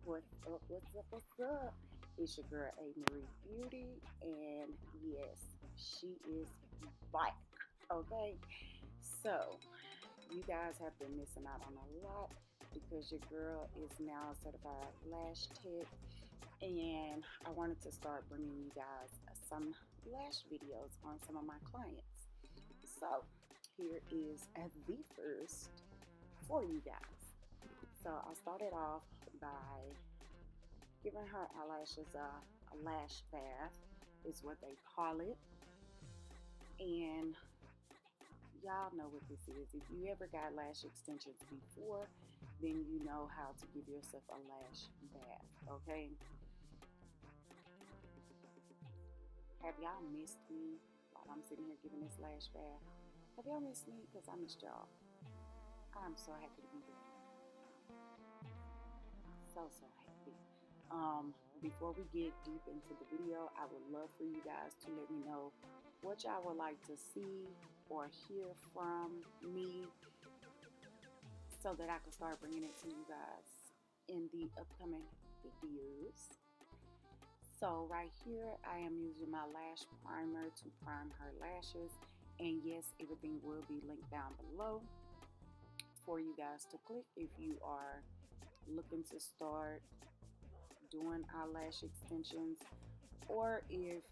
What's up? What's up? What's up? It's your girl A.MaRee Beauty, and yes, she is back. Okay, so you guys have been missing out on a lot because your girl is now a certified lash tech, and I wanted to start bringing you guys some lash videos on some of my clients. So here is the first for you guys. So I started off by giving her eyelashes a lash bath, is what they call it. And y'all know what this is. If you ever got lash extensions before, then you know how to give yourself a lash bath, okay? Have y'all missed me while I'm sitting here giving this lash bath? Have y'all missed me? Because I missed y'all. I'm so happy to be back. So happy. Before we get deep into the video, I would love for you guys to let me know what y'all would like to see or hear from me so that I can start bringing it to you guys in the upcoming videos. So right here, I am using my lash primer to prime her lashes. And yes, everything will be linked down below for you guys to click if you are looking to start doing eyelash extensions, or if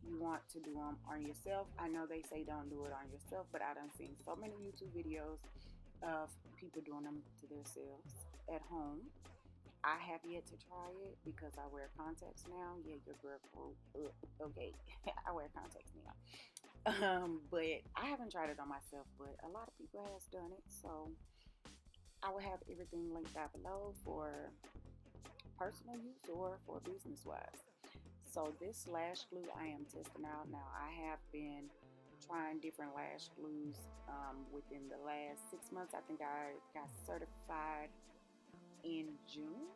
you want to do them on yourself. I know they say don't do it on yourself, but I done seen so many YouTube videos of people doing them to themselves at home. I have yet to try it because I wear contacts now. Yeah, your girl grew up. Okay, I wear contacts now. But I haven't tried it on myself, but a lot of people has done it. So I will have everything linked down below for personal use or for business wise. So this lash glue I am testing out now. I have been trying different lash glues within the last 6 months. I think I got certified in June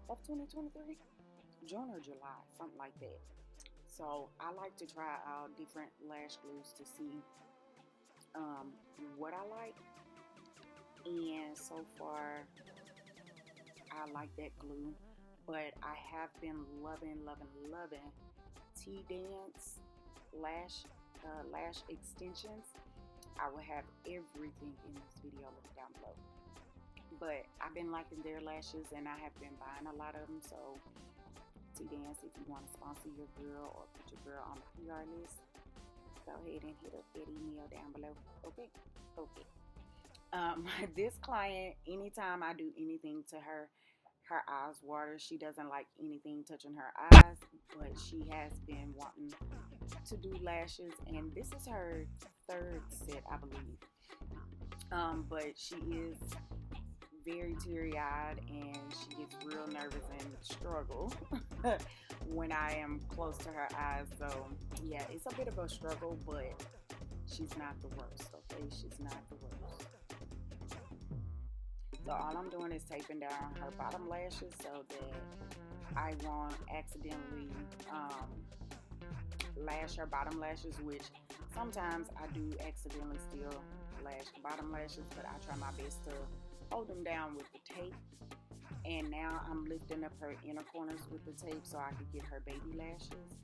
of 2023, June or July, something like that. So I like to try out different lash glues to see what I like, and so far I like that glue. But I have been loving T-Dance lash extensions. I will have everything in this video linked down below. But I've been liking their lashes, and I have been buying a lot of them. So T-Dance, if you want to sponsor your girl or put your girl on the PR list, go ahead and hit up that email down below. Okay. This client, anytime I do anything to her eyes water. She doesn't like anything touching her eyes, but she has been wanting to do lashes, and this is her third set, I believe. But she is very teary-eyed, and she gets real nervous and struggle when I am close to her eyes. So yeah, it's a bit of a struggle, but she's not the worst. Okay, she's not the worst. So all I'm doing is taping down her bottom lashes so that I won't accidentally lash her bottom lashes, which sometimes I do accidentally still lash the bottom lashes, but I try my best to hold them down with the tape. And now I'm lifting up her inner corners with the tape so I could get her baby lashes.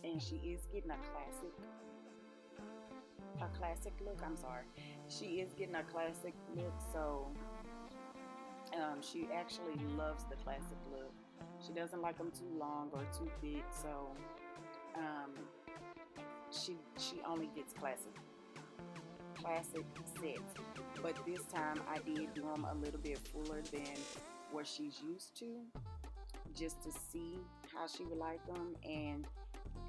And she is getting a classic look. I'm sorry, she is getting a classic look. So she actually loves the classic look. She doesn't like them too long or too thick, so she only gets classic sets. But this time I did do them a little bit fuller than what she's used to, just to see how she would like them. And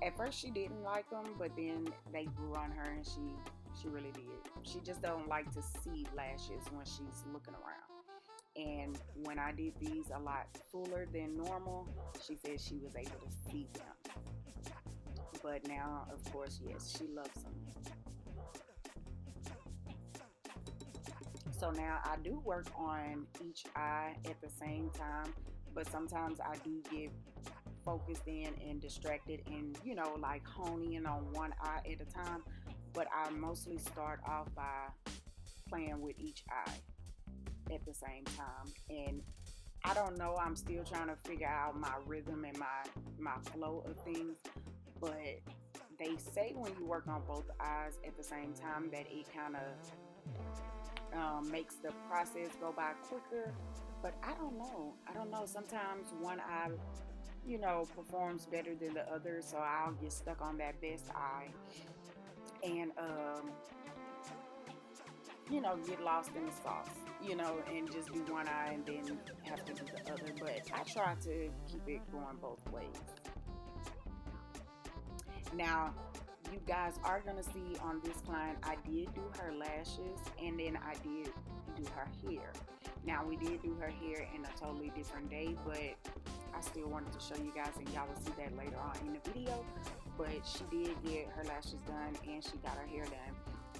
at first she didn't like them, but then they grew on her, and she really did. She just don't like to see lashes when she's looking around. And when I did these a lot fuller than normal, she said she was able to see them. But now, of course, yes, she loves them. So now I do work on each eye at the same time, but sometimes I do get focused in and distracted and, like honing in on one eye at a time. But I mostly start off by playing with each eye at the same time. And I don't know, I'm still trying to figure out my rhythm and my flow of things, but they say when you work on both eyes at the same time that it kind of makes the process go by quicker. But I don't know. Sometimes one eye, performs better than the other, so I'll get stuck on that best eye and get lost in the sauce, and just do one eye and then have to do the other. But I try to keep it going both ways. Now, you guys are gonna see on this client, I did do her lashes and then I did do her hair. Now, we did do her hair in a totally different day, but I still wanted to show you guys, and y'all will see that later on in the video. But she did get her lashes done and she got her hair done.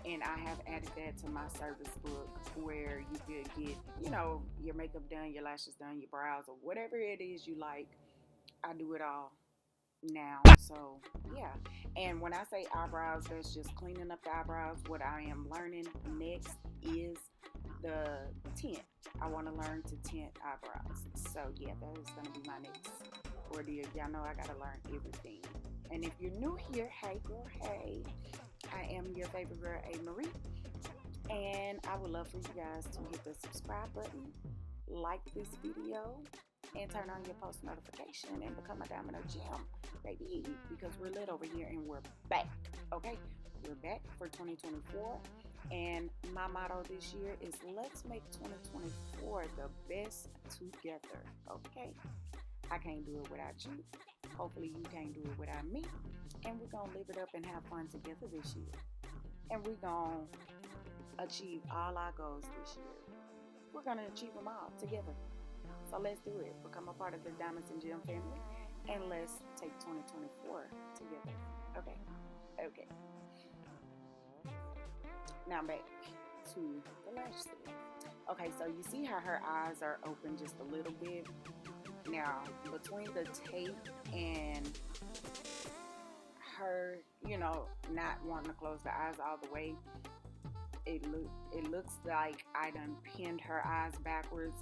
And I have added that to my service book where you could get, your makeup done, your lashes done, your brows, or whatever it is you like. I do it all now. So, yeah. And when I say eyebrows, that's just cleaning up the eyebrows. What I am learning next is the tint. I want to learn to tint eyebrows. So, yeah, that is going to be my next ordeal. Y'all know I got to learn everything. And if you're new here, hey girl, hey. I am your favorite girl, A.MaRee, and I would love for you guys to hit the subscribe button, like this video, and turn on your post notification and become a diamond or gem, baby, because we're lit over here and we're back, okay? We're back for 2024, and my motto this year is let's make 2024 the best together, okay? I can't do it without you. Hopefully you can't do it without me. And we're going to live it up and have fun together this year. And we're going to achieve all our goals this year. We're going to achieve them all together. So let's do it. Become a part of the Diamonds and Gem family. And let's take 2024 together. Okay. Now back to the lash set. Okay, so you see how her eyes are open just a little bit. Now, between the tape and her, not wanting to close the eyes all the way, it looks like I done pinned her eyes backwards,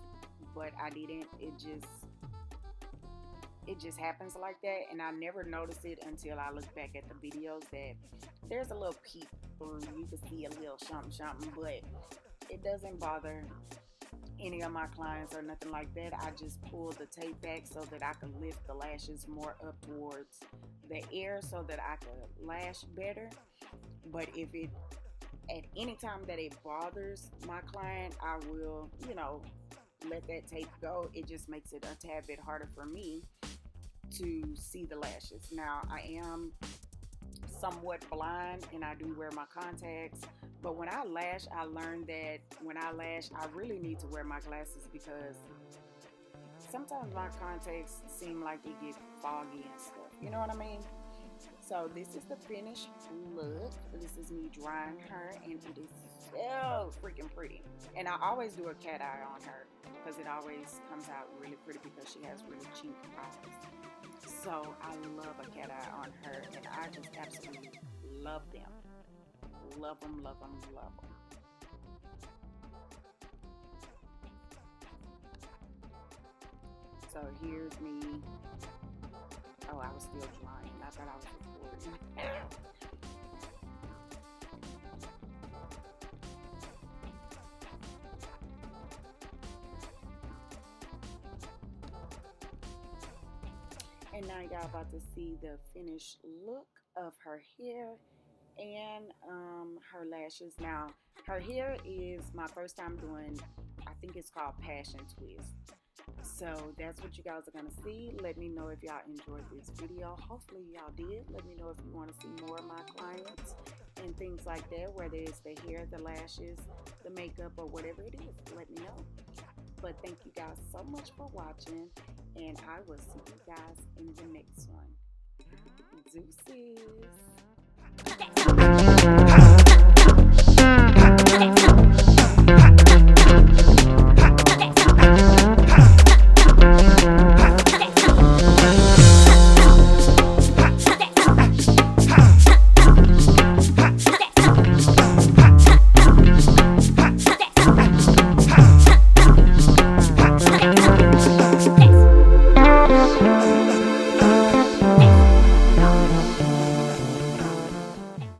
but I didn't. It just happens like that, and I never noticed it until I look back at the videos that there's a little peek through. You can see a little something, but it doesn't bother any of my clients or nothing like that. I just pull the tape back so that I can lift the lashes more up towards the air so that I can lash better. But if it at any time that it bothers my client, I will, let that tape go. It just makes it a tad bit harder for me to see the lashes. Now, I am somewhat blind and I do wear my contacts, but when I lash, I learned that when I lash, I really need to wear my glasses because sometimes my contacts seem like they get foggy and stuff. You know what I mean? So this is the finished look. This is me drying her, and it is so freaking pretty. And I always do a cat eye on her because it always comes out really pretty because she has really cheap eyes. So I love a cat eye on her, and I just absolutely love them. Love them, love them, love them. So here's me. Oh, I was still drying. I thought I was recording. And now y'all about to see the finished look of her hair and her lashes. Now, her hair is my first time doing, I think it's called Passion Twist. So that's what you guys are going to see. Let me know if y'all enjoyed this video. Hopefully y'all did. Let me know if you want to see more of my clients and things like that, whether it's the hair, the lashes, the makeup, or whatever it is. Let me know. But thank you guys so much for watching, and I will see you guys in the next one. Deuces.